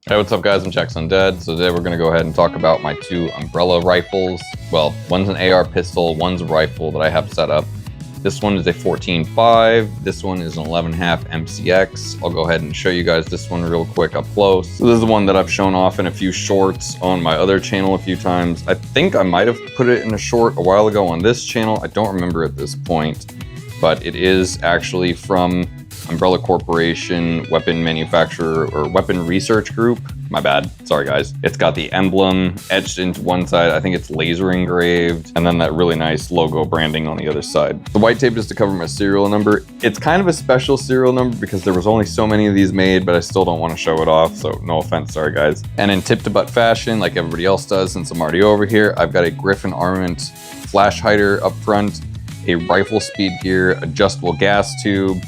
Hey, what's up guys, I'm Jax Undead. So today we're going to go ahead and talk about my two Umbrella rifles. Well, one's an AR pistol, one's a rifle that I have set up. This one is a 14.5, this one is an 11.5 MCX. I'll go ahead and show you guys this one real quick up close. So this is the one that I've shown off in a few shorts on my other channel a few times. I think I might have put it in a short a while ago on this channel. I don't remember at this point, but it is actually from Umbrella Corporation Weapon Manufacturer or Weapon Research Group. My bad, sorry guys. It's got the emblem etched into one side. I think it's laser engraved, and then that really nice logo branding on the other side. The white tape is to cover my serial number. It's kind of a special serial number because there was only so many of these made, but I still don't want to show it off, so no offense, sorry guys. And in tip to butt fashion, like everybody else does since I'm already over here, I've got a Griffin Armament flash hider up front, a rifle speed gear, adjustable gas tube.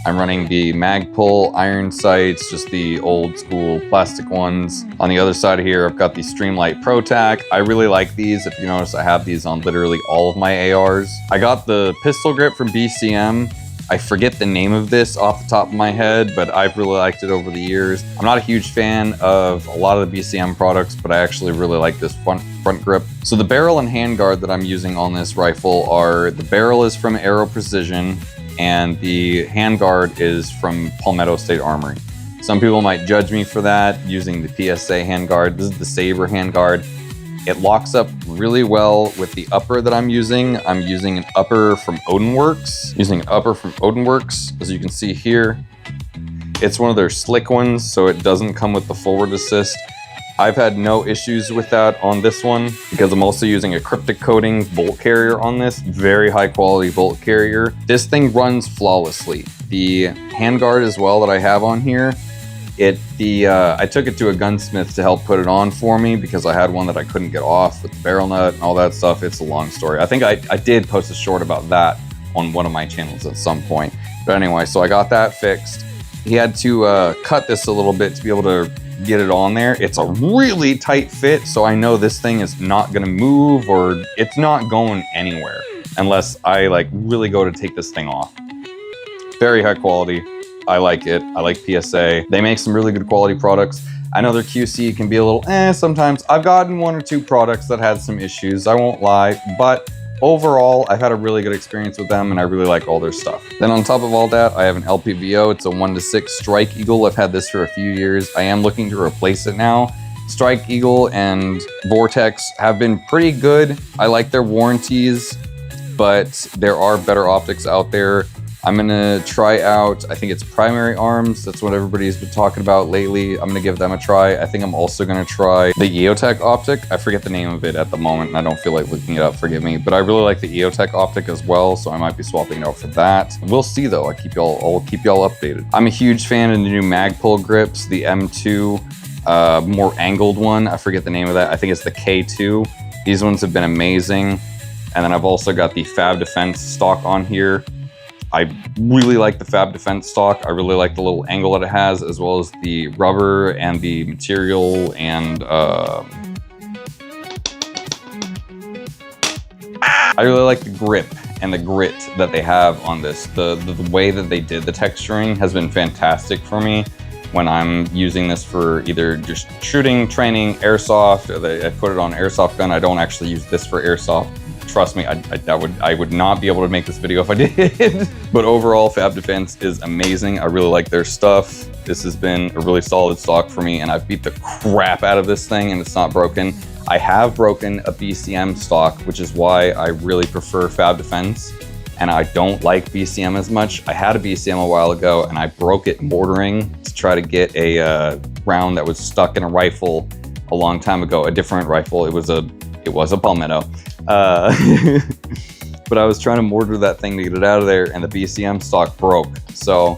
I'm running the Magpul iron sights, just the old school plastic ones. On the other side of here, I've got the Streamlight Pro Tac. I really like these. If you notice, I have these on literally all of my ARs. I got the pistol grip from BCM. I forget the name of this off the top of my head, but I've really liked it over the years. I'm not a huge fan of a lot of the BCM products, but I actually really like this front grip. So the barrel and handguard that I'm using on this rifle are, the barrel is from Aero Precision, and the handguard is from Palmetto State Armory. Some people might judge me for that, using the PSA handguard. This is the Saber handguard. It locks up really well with the upper that I'm using. I'm using an upper from Odinworks. As you can see here. It's one of their slick ones, so it doesn't come with the forward assist. I've had no issues with that on this one because I'm also using a cryptic coating bolt carrier on this. Very high quality bolt carrier. This thing runs flawlessly. The handguard as well that I have on here, I took it to a gunsmith to help put it on for me because I had one that I couldn't get off with the barrel nut and all that stuff. It's a long story. I think I did post a short about that on one of my channels at some point. But anyway, so I got that fixed. He had to cut this a little bit to be able to get it on there. It's a really tight fit, so I know this thing is not gonna move, or it's not going anywhere unless I like really go to take this thing off. Very high quality. I like it. I like PSA. They make some really good quality products. I know their QC can be a little sometimes. I've gotten one or two products that had some issues, I won't lie, but overall, I've had a really good experience with them and I really like all their stuff. Then on top of all that, I have an LPVO. It's a 1-6 Strike Eagle. I've had this for a few years. I am looking to replace it now. Strike Eagle and Vortex have been pretty good. I like their warranties, but there are better optics out there. I'm gonna try out, I think it's Primary Arms. That's what everybody's been talking about lately. I'm gonna give them a try. I think I'm also gonna try the EOTech optic. I forget the name of it at the moment and I don't feel like looking it up, forgive me. But I really like the EOTech optic as well, so I might be swapping it out for that. We'll see though, I'll keep y'all updated. I'm a huge fan of the new Magpul grips, the M2, more angled one. I forget the name of that. I think it's the K2. These ones have been amazing. And then I've also got the Fab Defense stock on here. I really like the Fab Defense stock. I really like the little angle that it has, as well as the rubber and the material and I really like the grip and the grit that they have on this. The way that they did the texturing has been fantastic for me when I'm using this for either just shooting, training, airsoft. I put it on airsoft gun. I don't actually use this for airsoft. Trust me, I would not be able to make this video if I did. But overall, Fab Defense is amazing. I really like their stuff. This has been a really solid stock for me, and I've beat the crap out of this thing, and it's not broken. I have broken a BCM stock, which is why I really prefer Fab Defense, and I don't like BCM as much. I had a BCM a while ago, and I broke it mortaring to try to get a round that was stuck in a rifle a long time ago, a different rifle. It was a Palmetto. But I was trying to mortar that thing to get it out of there and the BCM stock broke. So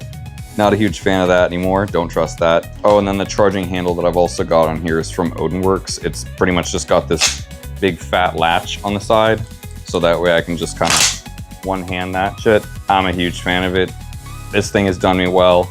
not a huge fan of that anymore. Don't trust that. Oh, and then the charging handle that I've also got on here is from Odinworks. It's pretty much just got this big fat latch on the side. So that way I can just kind of one hand that shit. I'm a huge fan of it. This thing has done me well.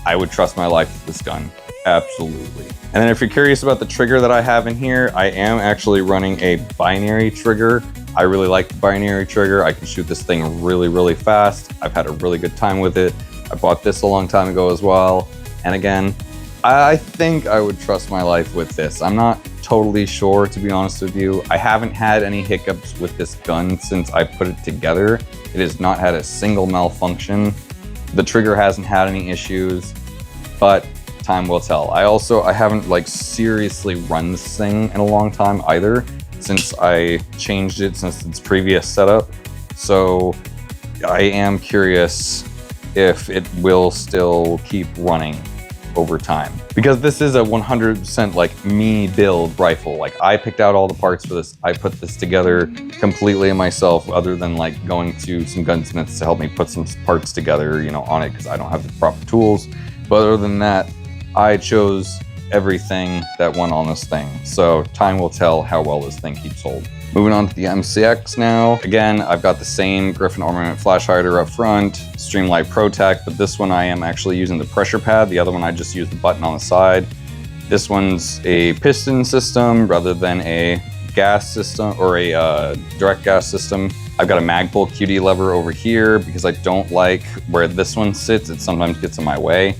I would trust my life with this gun. Absolutely. And then if you're curious about the trigger that I have in here, I am actually running a binary trigger. I really like the binary trigger. I can shoot this thing really, really fast. I've had a really good time with it. I bought this a long time ago as well. And again, I think I would trust my life with this. I'm not totally sure, to be honest with you. I haven't had any hiccups with this gun since I put it together. It has not had a single malfunction. The trigger hasn't had any issues, but time will tell. I haven't like seriously run this thing in a long time either, since I changed it since its previous setup. So I am curious if it will still keep running over time, because this is a 100% like me build rifle. Like I picked out all the parts for this. I put this together completely myself, other than like going to some gunsmiths to help me put some parts together, you know, on it, because I don't have the proper tools. But other than that, I chose everything that went on this thing. So time will tell how well this thing keeps hold. Moving on to the MCX now. Again, I've got the same Griffin Armament flash hider up front, Streamlight ProTac, but this one I am actually using the pressure pad. The other one I just used the button on the side. This one's a piston system rather than a gas system or a direct gas system. I've got a Magpul QD lever over here because I don't like where this one sits. It sometimes gets in my way.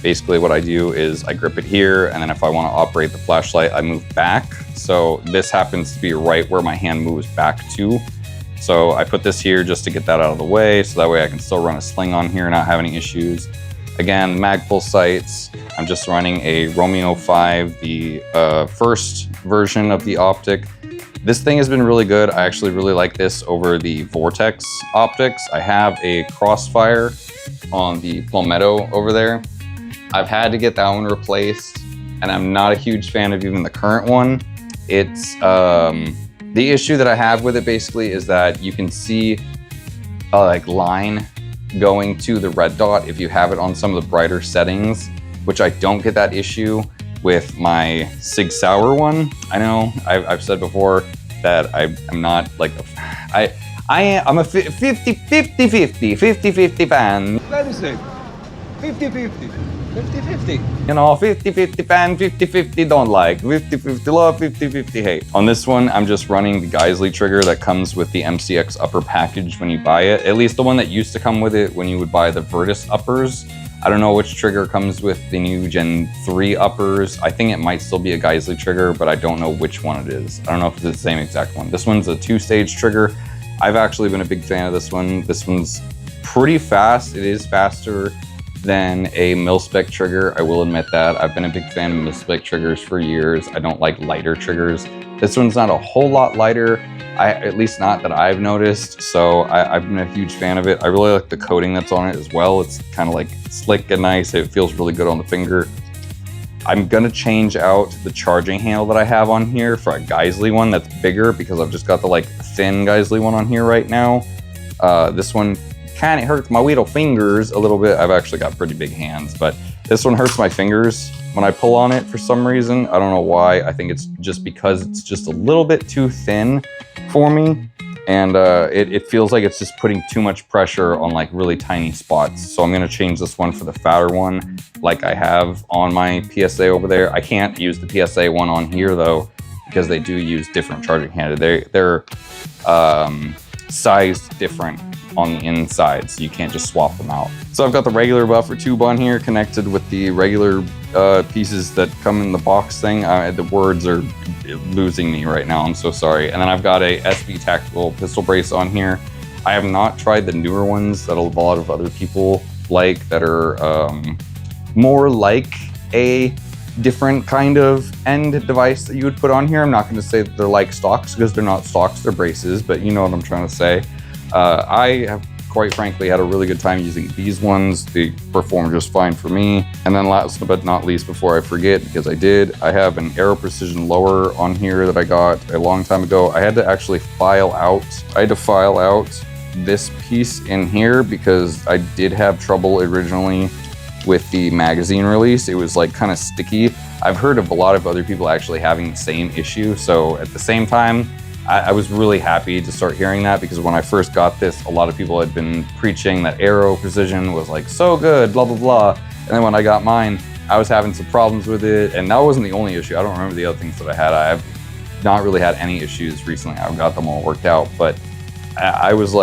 Basically what I do is I grip it here, and then if I want to operate the flashlight, I move back. So this happens to be right where my hand moves back to. So I put this here just to get that out of the way, so that way I can still run a sling on here and not have any issues. Again, Magpul sights, I'm just running a Romeo 5, the first version of the optic. This thing has been really good. I actually really like this over the Vortex optics. I have a Crossfire on the Palmetto over there. I've had to get that one replaced, and I'm not a huge fan of even the current one. It's the issue that I have with it basically is that you can see a like line going to the red dot if you have it on some of the brighter settings, which I don't get that issue with my Sig Sauer one. I know I've said before that I'm not like I'm a 50-50 fan. That is it. 50-50. 50-50. You know, 50-50 fan, 50-50 don't like, 50-50 love, 50-50 hate. On this one, I'm just running the Geisley trigger that comes with the MCX upper package when you buy it. At least the one that used to come with it when you would buy the Virtus uppers. I don't know which trigger comes with the new Gen 3 uppers. I think it might still be a Geisley trigger, but I don't know which one it is. I don't know if it's the same exact one. This one's a 2-stage trigger. I've actually been a big fan of this one. This one's pretty fast. It is faster than a mil-spec trigger, I will admit that. I've been a big fan of mil-spec triggers for years. I don't like lighter triggers. This one's not a whole lot lighter, at least not that I've noticed, so I've been a huge fan of it. I really like the coating that's on it as well. It's kind of like slick and nice. It feels really good on the finger. I'm gonna change out the charging handle that I have on here for a Geisley one that's bigger, because I've just got the like thin Geisley one on here right now. This one kind of hurts my little fingers a little bit. I've actually got pretty big hands, but this one hurts my fingers when I pull on it for some reason. I don't know why. I think it's just because it's just a little bit too thin for me, and it feels like it's just putting too much pressure on like really tiny spots. So I'm gonna change this one for the fatter one like I have on my PSA over there. I can't use the PSA one on here though, because they do use different charging handles. They're sized different on the inside, so you can't just swap them out. So I've got the regular buffer tube on here connected with the regular pieces that come in the box thing. The words are losing me right now, I'm so sorry. And then I've got a SB tactical pistol brace on here. I have not tried the newer ones that a lot of other people like, that are more like a different kind of end device that you would put on here. I'm not going to say that they're like stocks, because they're not stocks, they're braces, but you know what I'm trying to say. I have quite frankly had a really good time using these ones. They perform just fine for me. And then last but not least, before I forget, because I have an Aero Precision lower on here that I got a long time ago. I had to actually file out this piece in here because I did have trouble originally with the magazine release. It was like kind of sticky. I've heard of a lot of other people actually having the same issue. So at the same time, I was really happy to start hearing that, because when I first got this, a lot of people had been preaching that Aero Precision was like so good, blah, blah, blah. And then when I got mine, I was having some problems with it, and that wasn't the only issue. I don't remember the other things that I had. I've not really had any issues recently. I've got them all worked out, but I was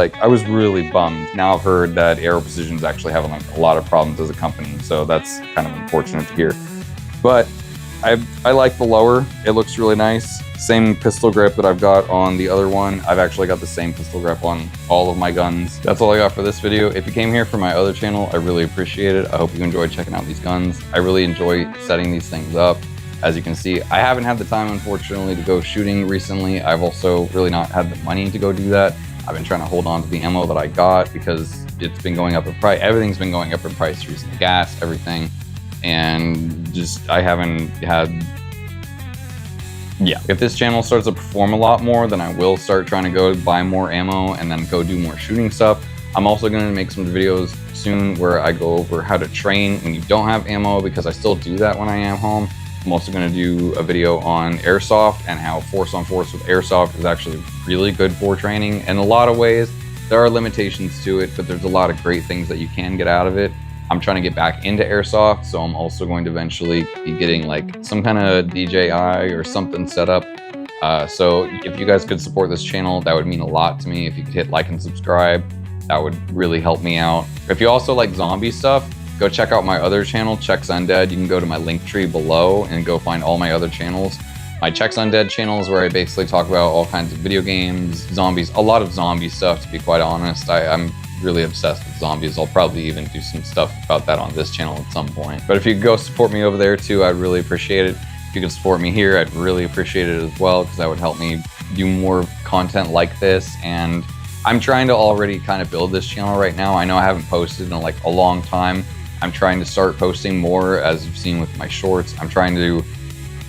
really bummed. Now I've heard that Aero Precision is actually having like a lot of problems as a company, so that's kind of unfortunate to hear. But I like the lower. It looks really nice. Same pistol grip that I've got on the other one. I've actually got the same pistol grip on all of my guns. That's all I got for this video. If you came here from my other channel, I really appreciate it. I hope you enjoyed checking out these guns. I really enjoy setting these things up. As you can see, I haven't had the time, unfortunately, to go shooting recently. I've also really not had the money to go do that. I've been trying to hold on to the ammo that I got because it's been going up in price. Everything's been going up in price recently. Gas, everything. And just, I haven't had, yeah. If this channel starts to perform a lot more, then I will start trying to go buy more ammo and then go do more shooting stuff. I'm also going to make some videos soon where I go over how to train when you don't have ammo, because I still do that when I am home. I'm also going to do a video on airsoft and how force on force with airsoft is actually really good for training. In a lot of ways, there are limitations to it, but there's a lot of great things that you can get out of it. I'm trying to get back into airsoft, so I'm also going to eventually be getting like some kind of DJI or something set up. So if you guys could support this channel, that would mean a lot to me. If you could hit like and subscribe, that would really help me out. If you also like zombie stuff, go check out my other channel, Checks Undead. You can go to my link tree below and go find all my other channels. My Checks Undead channel is where I basically talk about all kinds of video games, zombies, a lot of zombie stuff, to be quite honest. I'm really obsessed with zombies. I'll probably even do some stuff about that on this channel at some point. But if you could go support me over there too, I'd really appreciate it. If you could support me here, I'd really appreciate it as well, because that would help me do more content like this. And I'm trying to already kind of build this channel right now. I know I haven't posted in like a long time. I'm trying to start posting more, as you've seen with my shorts. I'm trying to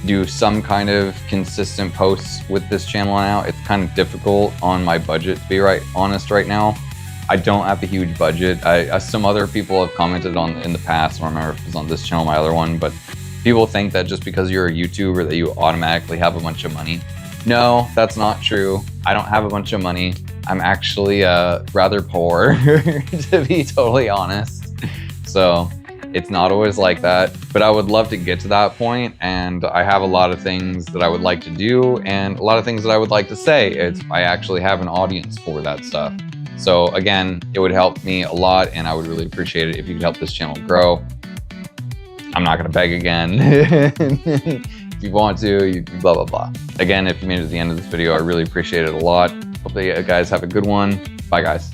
do some kind of consistent posts with this channel now. It's kind of difficult on my budget, to be honest right now. I don't have a huge budget. Some other people have commented on in the past, I don't remember if it was on this channel or my other one, but people think that just because you're a YouTuber that you automatically have a bunch of money. No, that's not true. I don't have a bunch of money. I'm actually rather poor, to be totally honest. So it's not always like that, but I would love to get to that point, and I have a lot of things that I would like to do and a lot of things that I would like to say. I actually have an audience for that stuff. So again, it would help me a lot, and I would really appreciate it if you could help this channel grow. I'm not gonna beg again. If you want to, you blah, blah, blah. Again, if you made it to the end of this video, I really appreciate it a lot. Hopefully you guys have a good one. Bye guys.